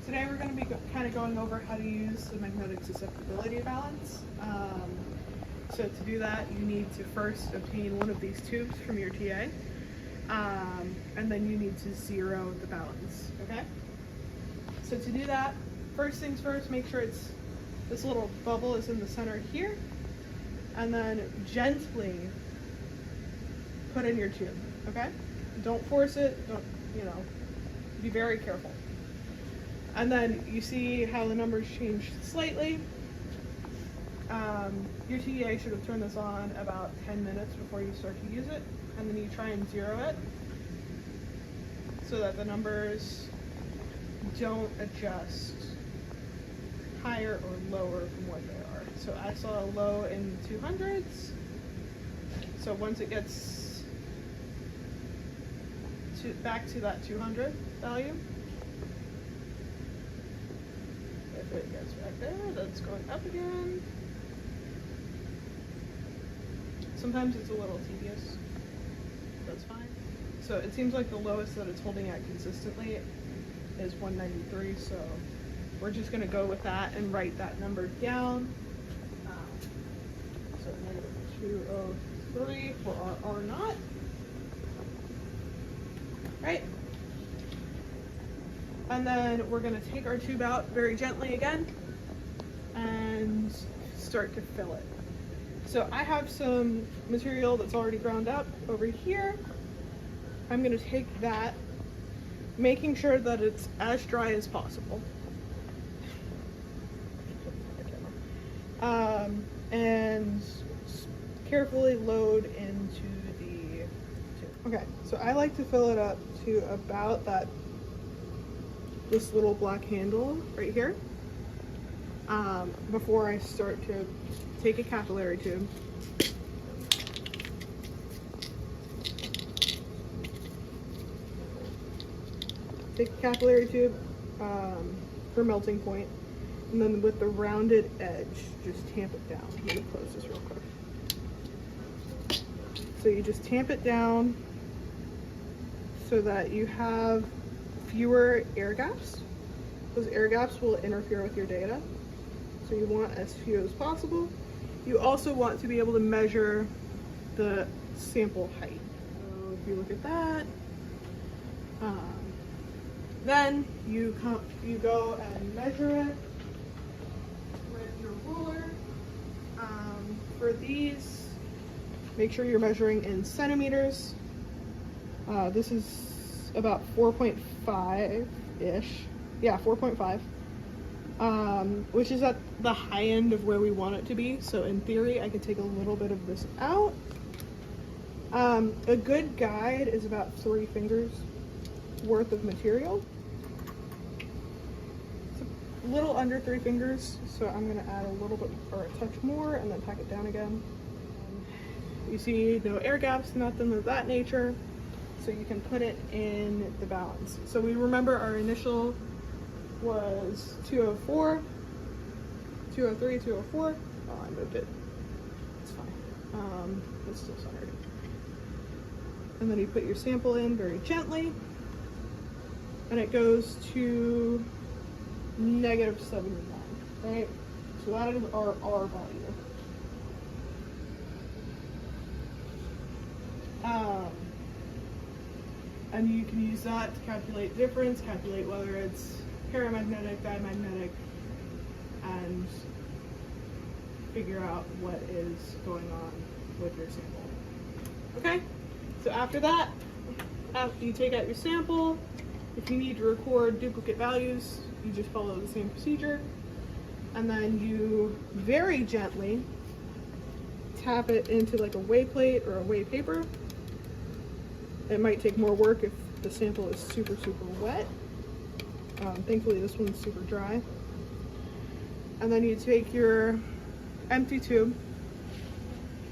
Today we're going to be kind of going over how to use the magnetic susceptibility balance. So to do that, you need to first obtain one of these tubes from your TA, and then you need to zero the balance, okay? So to do that, first things first, make sure this little bubble is in the center here, and then gently put in your tube, okay? Don't force it, don't, be very careful. And then you see how the numbers changed slightly. Your TA should have turned this on about 10 minutes before you start to use it, and then you try and zero it so that the numbers don't adjust higher or lower from what they are. So I saw a low in 200s. So once it gets back to that 200 value, if it gets back there, that's going up again. Sometimes it's a little tedious. That's fine. So it seems like the lowest that it's holding at consistently is 193. So we're just going to go with that and write that number down. So -203 for our R naught. Right? And then we're going to take our tube out very gently again and start to fill it. So I have some material that's already ground up over here. I'm going to take that, making sure that it's as dry as possible. And carefully load into the tube. Okay, so I like to fill it up to about this little black handle right here, before I start to take a capillary tube. Take a capillary tube for melting point, and then with the rounded edge, just tamp it down. Let me close this real quick. So you just tamp it down so that you have fewer air gaps. Those air gaps will interfere with your data. So you want as few as possible. You also want to be able to measure the sample height. So if you look at that, then you go and measure it with your ruler. For these, make sure you're measuring in centimeters. This is about 4.5-ish. Yeah, 4.5. Which is at the high end of where we want it to be. So in theory, I could take a little bit of this out. A good guide is about 3 fingers worth of material. It's a little under 3 fingers, so I'm gonna add a little bit or a touch more and then pack it down again. You see no air gaps, nothing of that nature. So you can put it in the balance. So we remember our initial was 204, 203, 204. Oh, I moved it. It's fine. It's still centered. And then you put your sample in very gently, and it goes to -79, right? So that is our R value. And you can use that to calculate difference, calculate whether it's paramagnetic, diamagnetic, and figure out what is going on with your sample. Okay? So after that, after you take out your sample, if you need to record duplicate values, you just follow the same procedure. And then you very gently tap it into like a weigh plate or a weigh paper. It might take more work if the sample is super, super wet. Thankfully this one's super dry. And then you take your empty tube,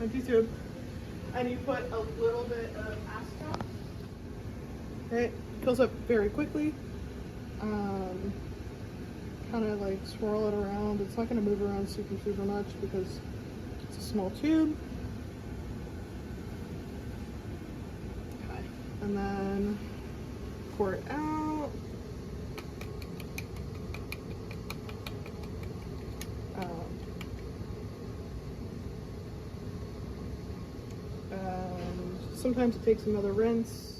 and you put a little bit of acetone. Okay, it fills up very quickly. Kind of like swirl it around. It's not going to move around super, super much because it's a small tube. And then pour it out. sometimes it takes another rinse.